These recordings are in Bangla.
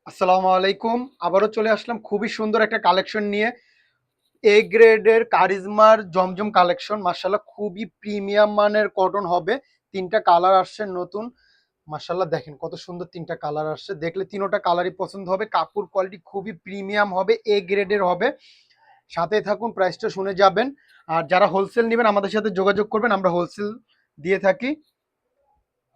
আসসালামু আলাইকুম। আবারও চলে আসলাম খুবই সুন্দর একটা কালেকশন নিয়ে। এ গ্রেডের কারিজমার জমজম কালেকশন, মাশাআল্লাহ খুবই প্রিমিয়াম মানের কটন হবে। ৩টা কালার আসছে নতুন। মাশাআল্লাহ দেখেন কত সুন্দর ৩টা কালার আসছে। দেখলে ৩টা কালারই পছন্দ হবে। কাপড় কোয়ালিটি খুবই প্রিমিয়াম হবে, এ গ্রেডের হবে। সাথে থাকুন, প্রাইসটা শুনে যাবেন। আর যারা হোলসেল নেবেন আমাদের সাথে যোগাযোগ করবেন, আমরা হোলসেল দিয়ে থাকি।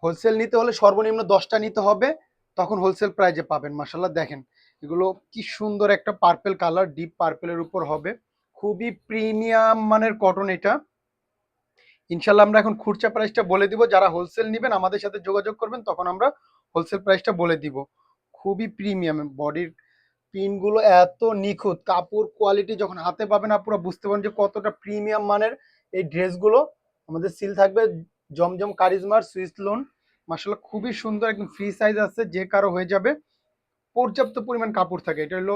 হোলসেল নিতে হলে সর্বনিম্ন 10টা নিতে হবে, তখন হোলসেল প্রাইজে পাবেন। মাশাআল্লাহ দেখেন এগুলো কি সুন্দর, একটা পার্পেল কালার, ডিপ পার্পেলের উপর হবে। খুবই প্রিমিয়াম মানের কটন এটা। ইনশাল্লাহ আমরা এখন খুচরা প্রাইসটা বলে দিব। যারা হোলসেল নেবেন আমাদের সাথে যোগাযোগ করবেন, তখন আমরা হোলসেল প্রাইসটা বলে দিব। খুবই প্রিমিয়াম, বডির পিনগুলো এত নিখুঁত, কাপড় কোয়ালিটি যখন হাতে পাবেন পুরো বুঝতে পারেন যে কতটা প্রিমিয়াম মানের এই ড্রেসগুলো। আমাদের সিল থাকবে জমজম কারিজমার সুইস লোন। মাসাল্লাহ খুবই সুন্দর, একদম ফ্রি সাইজ আছে, যে কারো হয়ে যাবে। পর্যাপ্ত পরিমাণ কাপড় থাকে। এটা হলো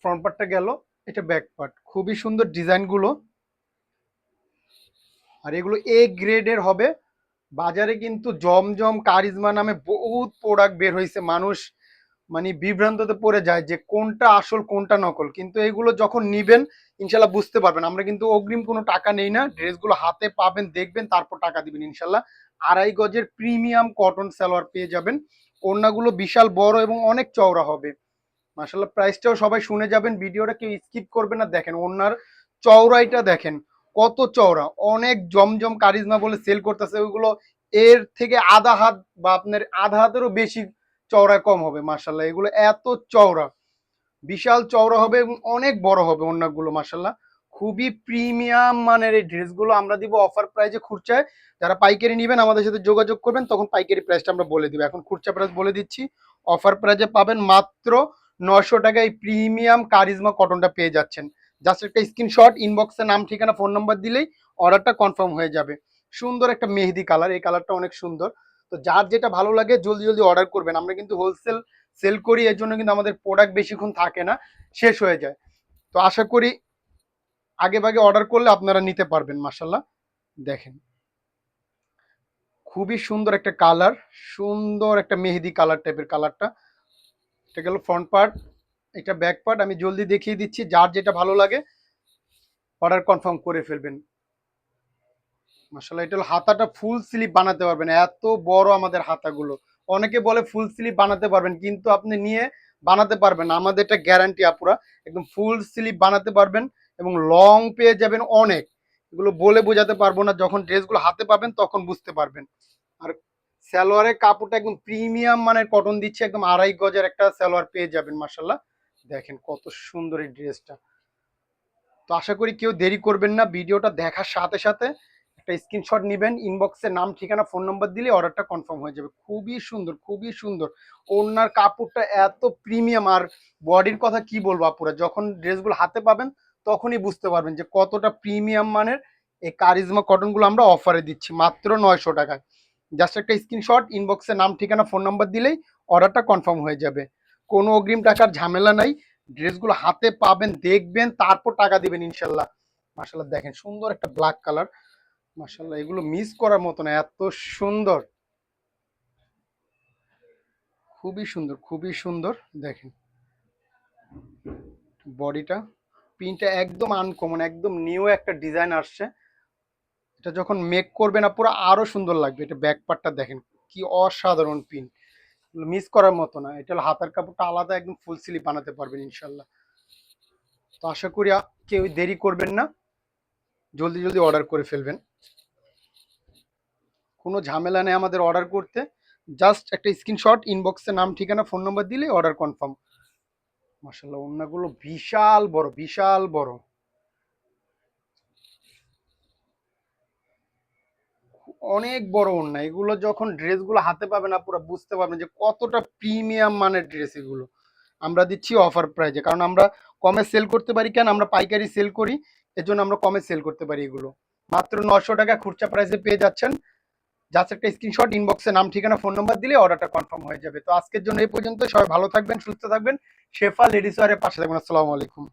ফ্রন্ট পার্টটা গেল, এটা ব্যাক পার্ট। খুবই সুন্দর ডিজাইনগুলো। আর এগুলো এ গ্রেডের হবে। বাজারে কিন্তু জমজম কারিজমা নামে বহুত প্রোডাক্ট বের হয়েছে। মানুষ মানে বিভ্রান্ততে পড়ে যায় যে কোনটা আসল কোনটা নকল, কিন্তু এগুলো যখন নিবেন ইনশাল্লাহ বুঝতে পারবেন। আমরা কিন্তু অগ্রিম কোনো টাকা নেই না, ড্রেসগুলো হাতে পাবেন, দেখবেন, তারপর টাকা দিবেন ইনশাল্লাহ। 2.5 গজের প্রিমিয়াম কটন সালোয়ার পেয়ে যাবেন। ওড়নাগুলো বিশাল বড় এবং অনেক চওড়া হবে। মাশাল্লাহ প্রাইসটাও সবাই শুনে যাবেন, ভিডিওটা কেউ স্কিপ করবে না। দেখেন ওড়নার চওড়াইটা দেখেন কত চওড়া। অনেক জমজম কারিজমা বলে সেল করতেছে, ওইগুলো এর থেকে আধা হাত বা আপনার আধা হাতেরও বেশি চওড়ায় কম হবে। মাশাল্লাহ এগুলো এত চওড়া, বিশাল চওড়া হবে এবং অনেক বড় হবে ওড়নাগুলো। মাশাল্লাহ খুবই প্রিমিয়াম মানের এই ড্রেসগুলো আমরা দিব অফার প্রাইজে খুচরায়। যারা পাইকারি নেবেন আমাদের সাথে যোগাযোগ করবেন, তখন পাইকারি প্রাইসটা আমরা বলে দিব। এখন খুচরা প্রাইস বলে দিচ্ছি। অফার প্রাইজে পাবেন মাত্র 900 টাকায় প্রিমিয়াম কারিজমা কটনটা পেয়ে যাচ্ছেন। জাস্ট একটা স্ক্রিনশট, ইনবক্সে নাম ঠিকানা ফোন নাম্বার দিলেই অর্ডারটা কনফার্ম হয়ে যাবে। সুন্দর একটা মেহেদি কালার, এই কালারটা অনেক সুন্দর। তো যার যেটা ভালো লাগে জলদি জলদি অর্ডার করবেন। আমরা কিন্তু হোলসেল সেল করি, এর জন্য কিন্তু আমাদের প্রোডাক্ট বেশিক্ষণ থাকে না, শেষ হয়ে যায়। তো আশা করি আগে ভাগে অর্ডার করলে আপনারা নিতে পারবেন। মাশাল্লাহ দেখেন খুবই সুন্দর একটা কালার, সুন্দর একটা মেহেদি কালার টাইপের কালারটা। এটা গেল ফ্রন্ট পার্ট, এটা ব্যাক পার্ট। আমি জলদি দেখিয়ে দিচ্ছি, যার যেটা ভালো লাগে অর্ডার কনফার্ম করে ফেলবেন। মাশাআল্লাহ এটা হলো হাতাটা ফুল স্লিভ বানাতে পারবেন, এত বড় আমাদের হাতাগুলো। অনেকে বলে ফুল স্লিভ বানাতে পারবেন, কিন্তু আপনি নিয়ে বানাতে পারবেন না, আমাদের এটা গ্যারান্টি আপুরা। একদম ফুল স্লিভ বানাতে পারবেন এবং লং পেয়ে যাবেন অনেক। এগুলো বলে বোঝাতে পারবো না, যখন ড্রেসগুলো হাতে পাবেন তখন বুঝতে পারবেন। আর সালোয়ারের কাপড়টা একদম প্রিমিয়াম মানের কটন দিচ্ছে, একদম 2.5 গজের একটা সালোয়ার পেয়ে যাবেন। মাশাআল্লাহ দেখেন কত সুন্দর এই ড্রেসটা। তো আশা করি কেউ দেরি করবেন না, ভিডিওটা দেখার সাথে সাথে একটা স্ক্রিনশট নেবেন, ইনবক্সে নাম ঠিকানা ফোন নাম্বার দিলে অর্ডারটা কনফার্ম হয়ে যাবে। খুবই সুন্দর, খুবই সুন্দর। ওড়নার কাপড়টা এত প্রিমিয়াম। আর বডির কথা কি বলবো আপুরা, যখন ড্রেসগুলো হাতে পাবেন তখনই বুঝতে পারবেন যে কতটা প্রিমিয়াম মানের এই কারিজমা কটনগুলো আমরা অফারে দিচ্ছি মাত্র 900 টাকায়। জাস্ট একটা স্ক্রিনশট, ইনবক্সে নাম ঠিকানা ফোন নাম্বার দিলেই অর্ডারটা কনফার্ম হয়ে যাবে। কোনো অগ্রিম টাকার ঝামেলা নাই। ড্রেসগুলো হাতে পাবেন, দেখবেন, তারপর টাকা দিবেন ইনশাল্লাহ। মাশাল্লাহ দেখেন সুন্দর একটা ব্ল্যাক কালার। মাশাল্লাহ এগুলো মিস করার মতো না, এত সুন্দর, খুবই সুন্দর, খুবই সুন্দর। দেখেন বডিটা, প্রিন্টটা একদম আনকমন, একদম নিউ একটা ডিজাইন আসছে। এটা যখন মেক করবে না পুরো আরো সুন্দর লাগবে। এটা ব্যাক পার্টটা দেখেন কি অসাধারণ প্রিন্ট, মিস করার মতো না। এটা হলো হাতার কাপড়টা আলাদা, একদম ফুল স্লিভ বানাতে পারবেন ইনশাল্লাহ। তো আশা করি কেউ দেরি করবেন না, জলদি জলদি অর্ডার করে ফেলবেন। কোনো ঝামেলা নেই আমাদের অর্ডার করতে। জাস্ট একটা স্ক্রিনশট, ইনবক্সে নাম ঠিকানা ফোন নম্বর দিলে অর্ডার কনফার্ম। মাশাআল্লাহ ওড়নাগুলো বিশাল বড়, বিশাল বড়, অনেক বড় ওড়না। এগুলো যখন ড্রেসগুলো হাতে পাবেন না পুরো বুঝতে পারবেন যে কতটা প্রিমিয়াম মানের ড্রেস এগুলো। আমরা দিচ্ছি অফার প্রাইজে, কারণ আমরা কমে সেল করতে পারি। কেন, আমরা পাইকারি সেল করি, এজন্য আমরা কমে সেল করতে পারি। এগুলো মাত্র 900 টাকা খুচরা প্রাইসে পেয়ে যাচ্ছেন। জাস্ট একটা স্ক্রিনশট, ইনবক্সে নাম ঠিকানা ফোন নাম্বার দিলে অর্ডারটা কনফার্ম হয়ে যাবে। তো আজকের জন্য এই পর্যন্ত। সবাই ভালো থাকবেন, সুস্থ থাকবেন, শেফা লেডিস ওয়্যারের পাশে থাকবেন। আসসালামু আলাইকুম।